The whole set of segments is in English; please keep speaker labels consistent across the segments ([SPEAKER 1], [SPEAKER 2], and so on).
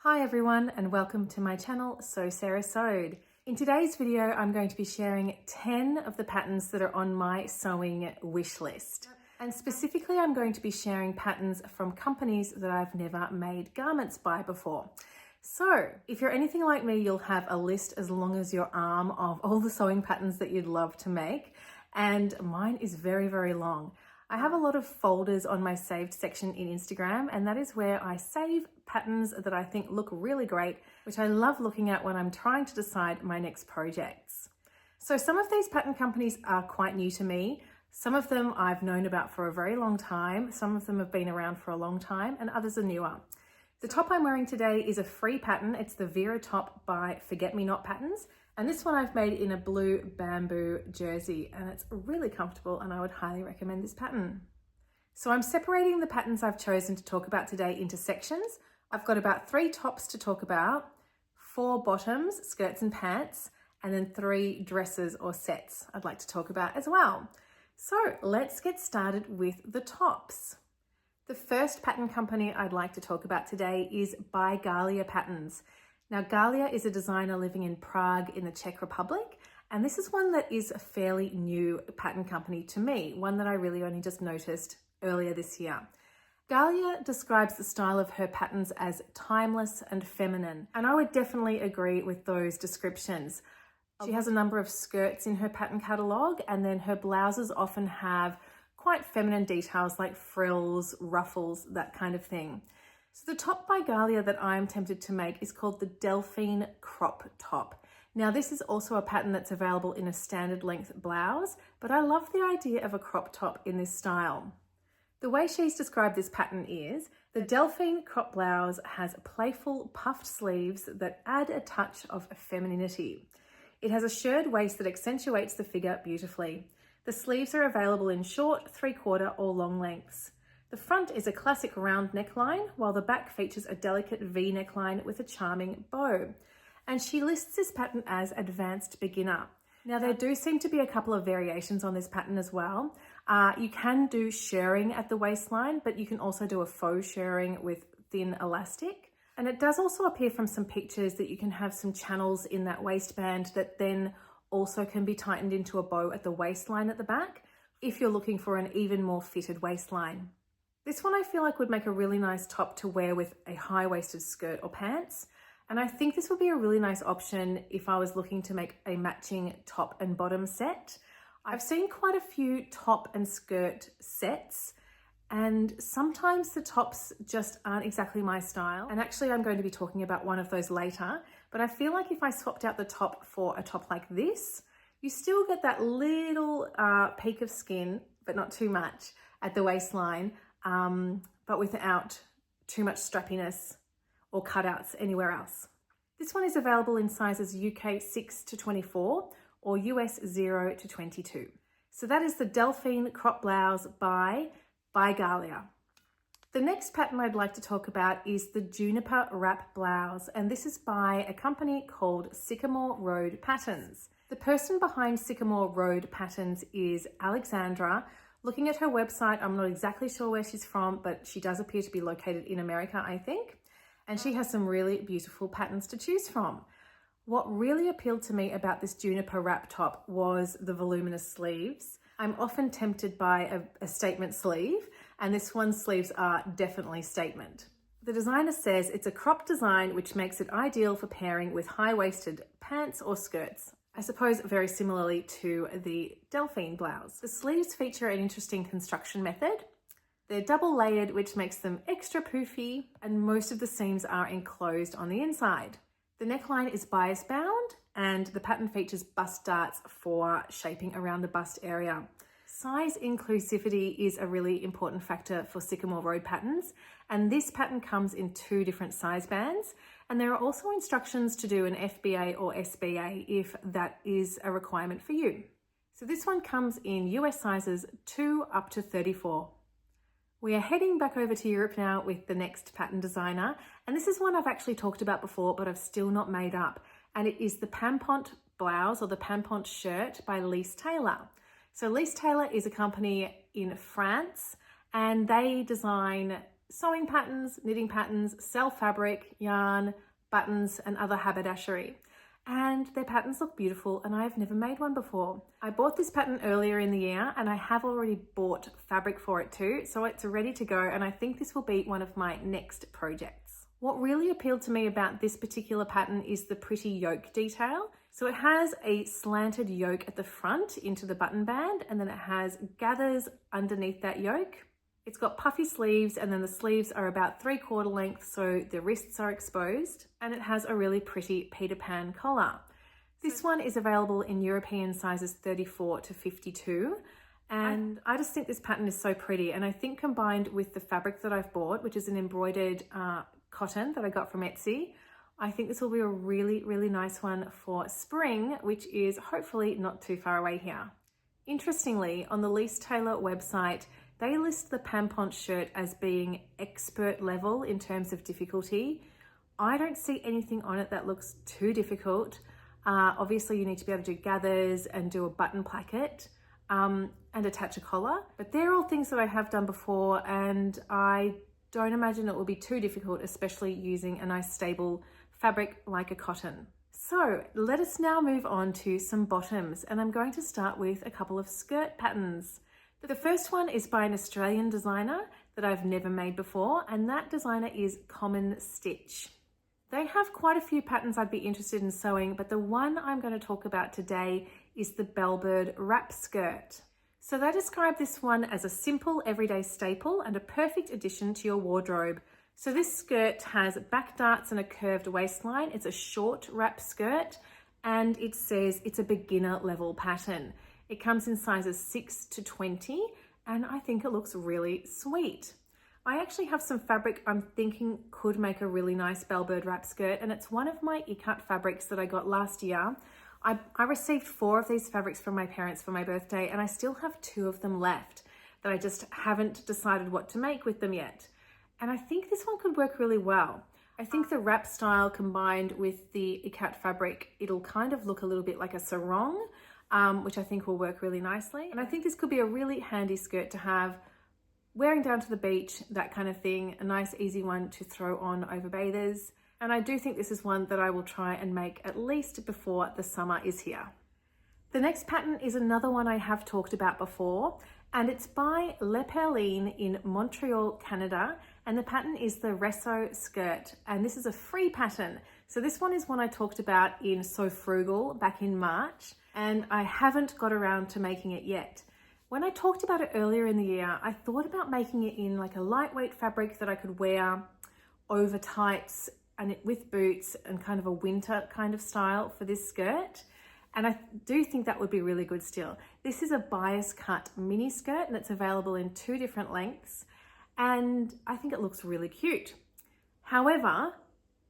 [SPEAKER 1] Hi everyone and welcome to my channel, So Sera Sewed. In today's video, I'm going to be sharing 10 of the patterns that are on my sewing wish list. And specifically, I'm going to be sharing patterns from companies that I've never made garments by before. So if you're anything like me, you'll have a list as long as your arm of all the sewing patterns that you'd love to make. And mine is very, very long. I have a lot of folders on my saved section in Instagram, and that is where I save patterns that I think look really great, which I love looking at when I'm trying to decide my next projects. So some of these pattern companies are quite new to me. Some of them I've known about for a very long time. Some of them have been around for a long time and others are newer. The top I'm wearing today is a free pattern. It's the Vera top by Forget Me Not Patterns. And this one I've made in a blue bamboo jersey, and it's really comfortable and I would highly recommend this pattern. So I'm separating the patterns I've chosen to talk about today into sections. I've got about 3 tops to talk about, 4 bottoms, skirts and pants, and then 3 dresses or sets I'd like to talk about as well. So let's get started with the tops. The first pattern company I'd like to talk about today is by Galia Patterns. Now, Galia is a designer living in Prague in the Czech Republic, and this is one that is a fairly new pattern company to me, one that I really only just noticed earlier this year. Galia describes the style of her patterns as timeless and feminine, and I would definitely agree with those descriptions. She has a number of skirts in her pattern catalogue, and then her blouses often have quite feminine details like frills, ruffles, that kind of thing. So the top by Galia that I'm tempted to make is called the Delphine Crop top. Now this is also a pattern that's available in a standard length blouse, but I love the idea of a crop top in this style. The way she's described this pattern is, the Delphine crop blouse has playful puffed sleeves that add a touch of femininity. It has a shirred waist that accentuates the figure beautifully. The sleeves are available in short, 3/4 or long lengths. The front is a classic round neckline, while the back features a delicate V neckline with a charming bow. And she lists this pattern as advanced beginner. Now there do seem to be a couple of variations on this pattern as well. You can do shirring at the waistline, but you can also do a faux shirring with thin elastic. And it does also appear from some pictures that you can have some channels in that waistband that then also can be tightened into a bow at the waistline at the back, if you're looking for an even more fitted waistline. This one I feel like would make a really nice top to wear with a high-waisted skirt or pants. And I think this would be a really nice option if I was looking to make a matching top and bottom set. I've seen quite a few top and skirt sets, and sometimes the tops just aren't exactly my style. And actually I'm going to be talking about one of those later, but I feel like if I swapped out the top for a top like this, you still get that little peak of skin, but not too much at the waistline, but without too much strappiness or cutouts anywhere else. This one is available in sizes UK 6 to 24 or US 0 to 22. So that is the Delphine crop blouse by Galia. The next pattern I'd like to talk about is the Juniper Wrap blouse, and this is by a company called Sycamore Road Patterns. The person behind Sycamore Road Patterns is Alexandra. Looking at her website, I'm not exactly sure where she's from, but she does appear to be located in America, I think. And she has some really beautiful patterns to choose from. What really appealed to me about this Juniper Wrap top was the voluminous sleeves. I'm often tempted by a statement sleeve, and this one's sleeves are definitely statement. The designer says it's a crop design which makes it ideal for pairing with high-waisted pants or skirts. I suppose very similarly to the Delphine blouse. The sleeves feature an interesting construction method. They're double layered, which makes them extra poofy, and most of the seams are enclosed on the inside. The neckline is bias bound, and the pattern features bust darts for shaping around the bust area. Size inclusivity is a really important factor for Sycamore Road patterns, and this pattern comes in 2 different size bands, and there are also instructions to do an FBA or SBA if that is a requirement for you. So this one comes in US sizes 2 up to 34. We are heading back over to Europe now with the next pattern designer, and this is one I've actually talked about before, but I've still not made up, and it is the Pimpante blouse or the Pimpante Shirt by Lise Taylor. So Lise Taylor is a company in France, and they design sewing patterns, knitting patterns, sell fabric, yarn, buttons, and other haberdashery. And their patterns look beautiful, and I've never made one before. I bought this pattern earlier in the year, and I have already bought fabric for it too, so it's ready to go, and I think this will be one of my next projects. What really appealed to me about this particular pattern is the pretty yoke detail. So it has a slanted yoke at the front into the button band, and then it has gathers underneath that yoke. It's got puffy sleeves, and then the sleeves are about 3/4 length, so the wrists are exposed, and it has a really pretty Peter Pan collar. This one is available in European sizes 34 to 52, and I just think this pattern is so pretty, and I think combined with the fabric that I've bought, which is an embroidered cotton that I got from Etsy, I think this will be a really, really nice one for spring, which is hopefully not too far away here. Interestingly, on the Lise Taylor website, they list the Pimpante shirt as being expert level in terms of difficulty. I don't see anything on it that looks too difficult. Obviously, you need to be able to do gathers and do a button placket and attach a collar. But they're all things that I have done before, and I don't imagine it will be too difficult, especially using a nice stable fabric like a cotton. So let us now move on to some bottoms, and I'm going to start with a couple of skirt patterns. The first one is by an Australian designer that I've never made before, and that designer is Common Stitch. They have quite a few patterns I'd be interested in sewing, but the one I'm going to talk about today is the Bellbird wrap skirt. So they describe this one as a simple everyday staple and a perfect addition to your wardrobe. So this skirt has back darts and a curved waistline. It's a short wrap skirt, and it says it's a beginner level pattern. It comes in sizes 6 to 20, and I think it looks really sweet. I actually have some fabric I'm thinking could make a really nice Bellbird wrap skirt, and it's one of my ikat fabrics that I got last year. I received 4 of these fabrics from my parents for my birthday, and I still have 2 of them left that I just haven't decided what to make with them yet. And I think this one could work really well. I think the wrap style combined with the ikat fabric, it'll kind of look a little bit like a sarong, which I think will work really nicely. And I think this could be a really handy skirt to have wearing down to the beach, that kind of thing. A nice easy one to throw on over bathers. And I do think this is one that I will try and make at least before the summer is here. The next pattern is another one I have talked about before, and it's by Le Perline in Montreal, Canada. And the pattern is the Reso skirt, and this is a free pattern. So this one is one I talked about in So Frugal back in March, and I haven't got around to making it yet. When I talked about it earlier in the year, I thought about making it in like a lightweight fabric that I could wear over tights and with boots, and kind of a winter kind of style for this skirt. And I do think that would be really good still. This is a bias cut mini skirt, and it's available in 2 different lengths. And I think it looks really cute. However,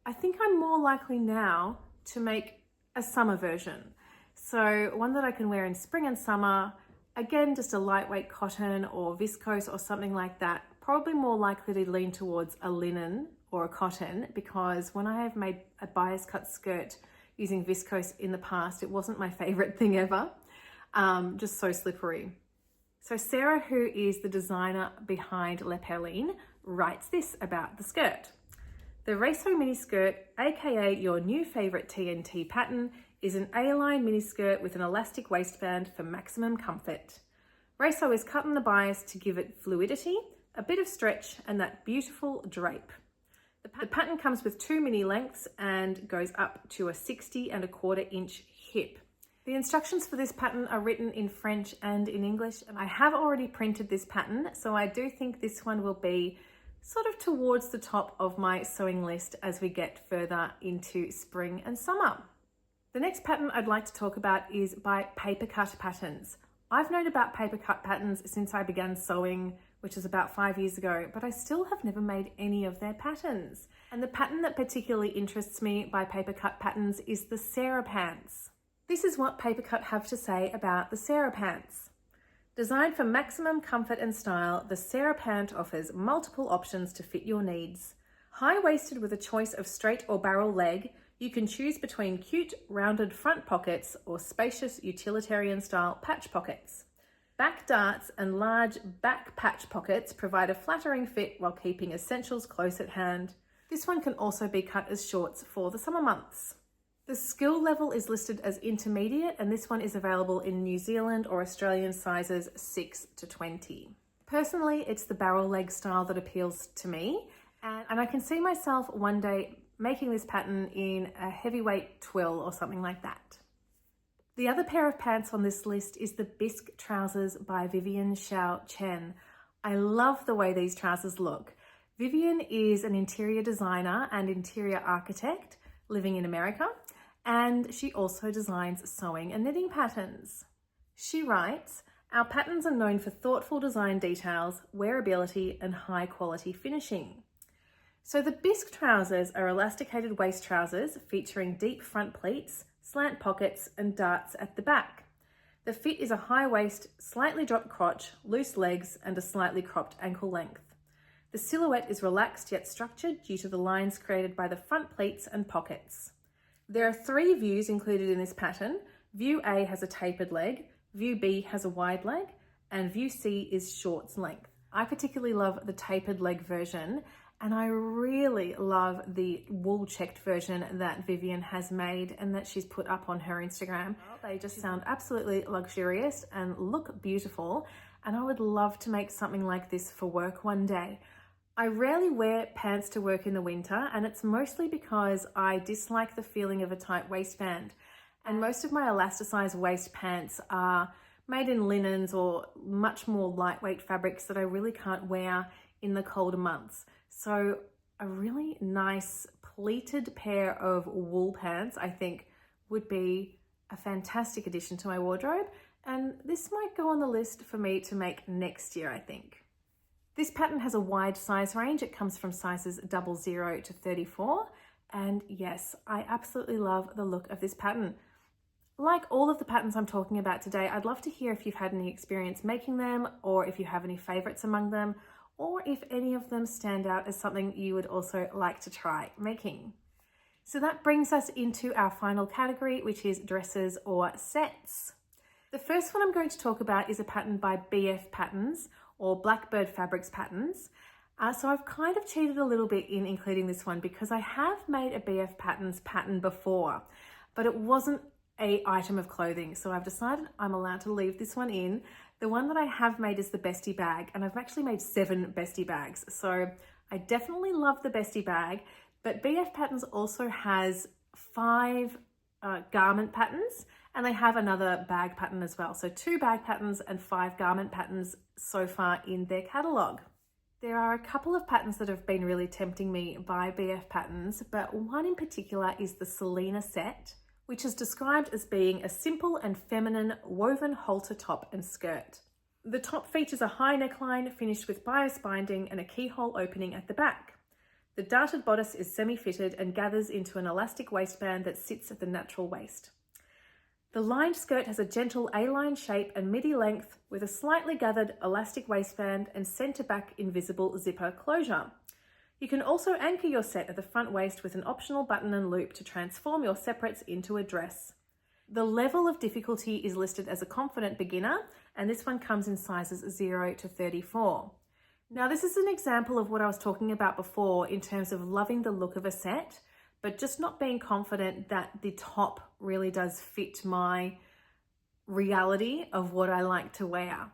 [SPEAKER 1] I think I'm more likely now to make a summer version. So one that I can wear in spring and summer, again, just a lightweight cotton or viscose or something like that. Probably more likely to lean towards a linen or a cotton, because when I have made a bias cut skirt using viscose in the past, it wasn't my favorite thing ever. Just so slippery. So Sera, who is the designer behind Le Perline, writes this about the skirt. The Reso mini skirt, aka your new favorite TNT pattern, is an A-line mini skirt with an elastic waistband for maximum comfort. Reso is cut in the bias to give it fluidity, a bit of stretch, and that beautiful drape. The pattern comes with 2 mini lengths and goes up to a 60¼ inch hip. The instructions for this pattern are written in French and in English, and I have already printed this pattern, so I do think this one will be sort of towards the top of my sewing list as we get further into spring and summer. The next pattern I'd like to talk about is by Paper Cut Patterns. I've known about paper cut patterns since I began sewing, which is about 5 years ago, but I still have never made any of their patterns. And the pattern that particularly interests me by Paper Cut Patterns is the Sera Pants. This is what Paper Cut have to say about the Sera Pants. Designed for maximum comfort and style, the Sera Pant offers multiple options to fit your needs. High-waisted with a choice of straight or barrel leg, you can choose between cute, rounded front pockets or spacious utilitarian-style patch pockets. Back darts and large back patch pockets provide a flattering fit while keeping essentials close at hand. This one can also be cut as shorts for the summer months. The skill level is listed as intermediate, and this one is available in New Zealand or Australian sizes 6 to 20. Personally, it's the barrel leg style that appeals to me, and I can see myself one day making this pattern in a heavyweight twill or something like that. The other pair of pants on this list is the Bisque Trousers by Vivian Xiao Chen. I love the way these trousers look. Vivian is an interior designer and interior architect living in America, and she also designs sewing and knitting patterns. She writes, "Our patterns are known for thoughtful design details, wearability, and high quality finishing." So the Bisque trousers are elasticated waist trousers featuring deep front pleats, slant pockets, and darts at the back. The fit is a high waist, slightly dropped crotch, loose legs, and a slightly cropped ankle length. The silhouette is relaxed yet structured due to the lines created by the front pleats and pockets. There are 3 views included in this pattern. View A has a tapered leg, View B has a wide leg, and View C is shorts length. I particularly love the tapered leg version, and I really love the wool checked version that Vivian has made and that she's put up on her Instagram. They just sound absolutely luxurious and look beautiful, and I would love to make something like this for work one day. I rarely wear pants to work in the winter, and it's mostly because I dislike the feeling of a tight waistband. And most of my elasticized waist pants are made in linens or much more lightweight fabrics that I really can't wear in the colder months. So a really nice pleated pair of wool pants, I think, would be a fantastic addition to my wardrobe. And this might go on the list for me to make next year, I think. This pattern has a wide size range. It comes from sizes 00 to 34. And yes, I absolutely love the look of this pattern. Like all of the patterns I'm talking about today, I'd love to hear if you've had any experience making them, or if you have any favorites among them, or if any of them stand out as something you would also like to try making. So that brings us into our final category, which is dresses or sets. The first one I'm going to talk about is a pattern by BF Patterns, or Blackbird Fabrics Patterns. So I've kind of cheated a little bit in including this one because I have made a BF Patterns pattern before, but it wasn't an item of clothing. So I've decided I'm allowed to leave this one in. The one that I have made is the Bestie bag, and I've actually made 7 Bestie bags. So I definitely love the Bestie bag, but BF Patterns also has 5 garment patterns, and they have another bag pattern as well. So 2 bag patterns and 5 garment patterns so far in their catalogue. There are a couple of patterns that have been really tempting me by BF Patterns, but one in particular is the Selena Set, which is described as being a simple and feminine woven halter top and skirt. The top features a high neckline finished with bias binding and a keyhole opening at the back. The darted bodice is semi-fitted and gathers into an elastic waistband that sits at the natural waist. The lined skirt has a gentle A-line shape and midi length with a slightly gathered elastic waistband and centre-back invisible zipper closure. You can also anchor your set at the front waist with an optional button and loop to transform your separates into a dress. The level of difficulty is listed as a confident beginner, and this one comes in sizes 0 to 34. Now, this is an example of what I was talking about before in terms of loving the look of a set, but just not being confident that the top really does fit my reality of what I like to wear.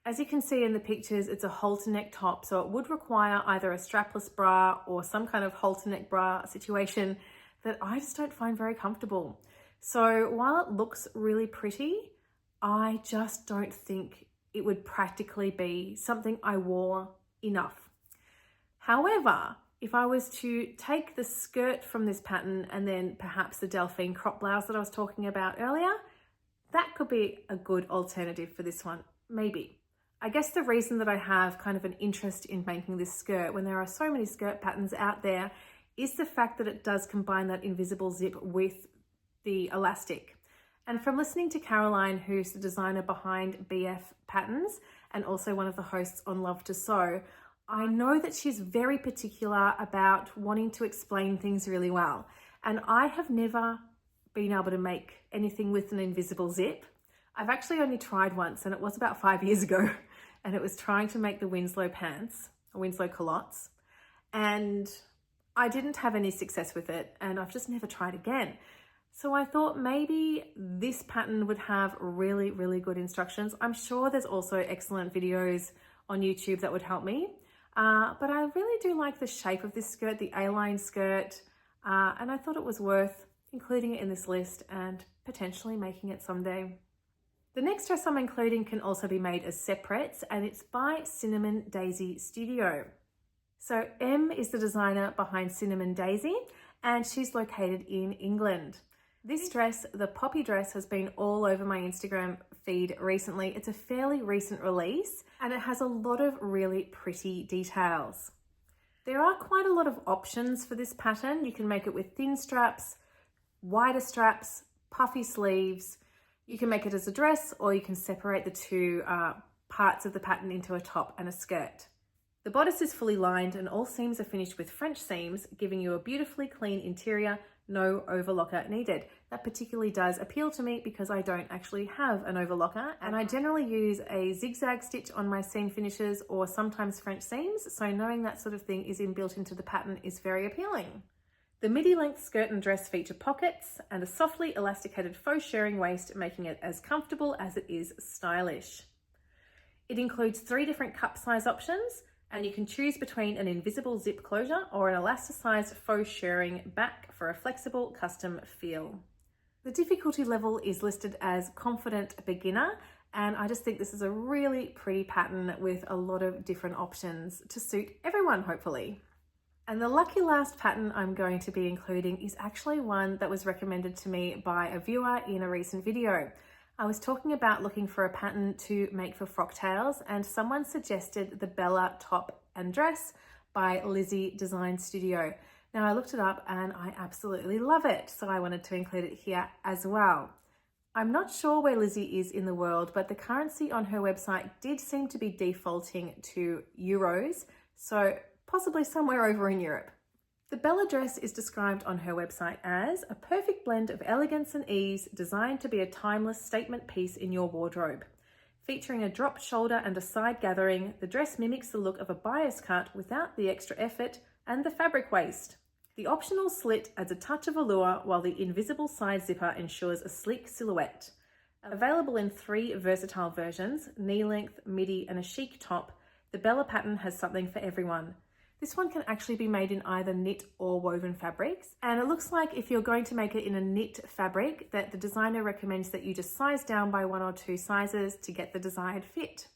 [SPEAKER 1] As you can see in the pictures, it's a halter neck top, so it would require either a strapless bra or some kind of halter neck bra situation that I just don't find very comfortable. So while it looks really pretty, I just don't think it would practically be something I wore enough. However, if I was to take the skirt from this pattern and then perhaps the Delphine Crop blouse that I was talking about earlier, that could be a good alternative for this one, maybe. I guess the reason that I have kind of an interest in making this skirt when there are so many skirt patterns out there is the fact that it does combine that invisible zip with the elastic. And from listening to Caroline, who's the designer behind BF Patterns and also one of the hosts on Love to Sew, I know that she's very particular about wanting to explain things really well. And I have never been able to make anything with an invisible zip. I've actually only tried once, and it was about 5 years ago, and it was trying to make the Winslow pants, Winslow culottes, and I didn't have any success with it, and I've just never tried again. So I thought maybe this pattern would have really, really good instructions. I'm sure there's also excellent videos on YouTube that would help me, but I really do like the shape of this skirt, the A-line skirt, and I thought it was worth including it in this list and potentially making it someday. The next dress I'm including can also be made as separates, and it's by Cinnamon Daisy Studio. So M is the designer behind Cinnamon Daisy, and she's located in England. This dress, the poppy dress, has been all over my Instagram feed recently. It's a fairly recent release, and it has a lot of really pretty details. There are quite a lot of options for this pattern. You can make it with thin straps, wider straps, puffy sleeves. You can make it as a dress, or you can separate the two parts of the pattern into a top and a skirt. The bodice is fully lined and all seams are finished with French seams, giving you a beautifully clean interior, no overlocker needed. That particularly does appeal to me because I don't actually have an overlocker, and I generally use a zigzag stitch on my seam finishes or sometimes French seams, so knowing that sort of thing is inbuilt into the pattern is very appealing. The midi length skirt and dress feature pockets and a softly elasticated faux shirring waist, making it as comfortable as it is stylish. It includes 3 different cup size options, and you can choose between an invisible zip closure or an elasticized faux shirring back for a flexible custom feel. The difficulty level is listed as confident beginner, and I just think this is a really pretty pattern with a lot of different options to suit everyone, hopefully. And the lucky last pattern I'm going to be including is actually one that was recommended to me by a viewer in a recent video. I was talking about looking for a pattern to make for frock tails, and someone suggested the Bella top and dress by Lizzie Design Studio. Now I looked it up and I absolutely love it, so I wanted to include it here as well. I'm not sure where Lizzie is in the world, but the currency on her website did seem to be defaulting to euros, so possibly somewhere over in Europe. The Bella dress is described on her website as a perfect blend of elegance and ease, designed to be a timeless statement piece in your wardrobe. Featuring a drop shoulder and a side gathering, the dress mimics the look of a bias cut without the extra effort and the fabric waste. The optional slit adds a touch of allure, while the invisible side zipper ensures a sleek silhouette. Available in 3 versatile versions, knee length, midi and a chic top, the Bella pattern has something for everyone. This one can actually be made in either knit or woven fabrics, and it looks like if you're going to make it in a knit fabric, that the designer recommends that you just size down by 1 or 2 sizes to get the desired fit.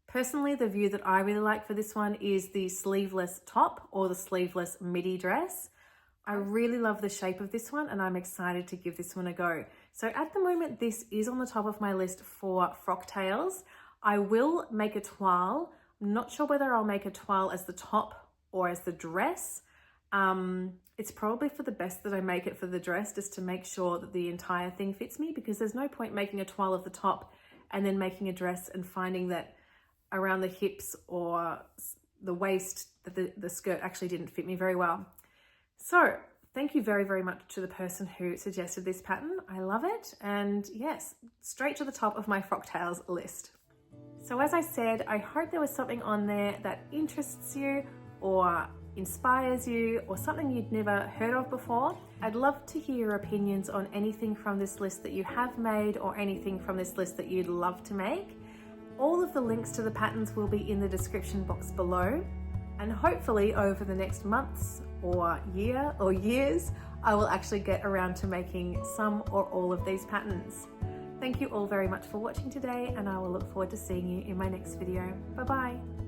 [SPEAKER 1] Personally, the view that I really like for this one is the sleeveless top or the sleeveless midi dress. I really love the shape of this one, and I'm excited to give this one a go. So at the moment, this is on the top of my list for frock tails. I will make a toile. I'm not sure whether I'll make a toile as the top or as the dress. It's probably for the best that I make it for the dress, just to make sure that the entire thing fits me, because there's no point making a toile of the top and then making a dress and finding that around the hips or the waist that the skirt actually didn't fit me very well. So thank you very, very much to the person who suggested this pattern. I love it, and yes, straight to the top of my frock tails list. So as I said, I hope there was something on there that interests you or inspires you, or something you'd never heard of before. I'd love to hear your opinions on anything from this list that you have made, or anything from this list that you'd love to make. All of the links to the patterns will be in the description box below, and hopefully over the next months or year or years, I will actually get around to making some or all of these patterns. Thank you all very much for watching today, and I will look forward to seeing you in my next video. Bye bye.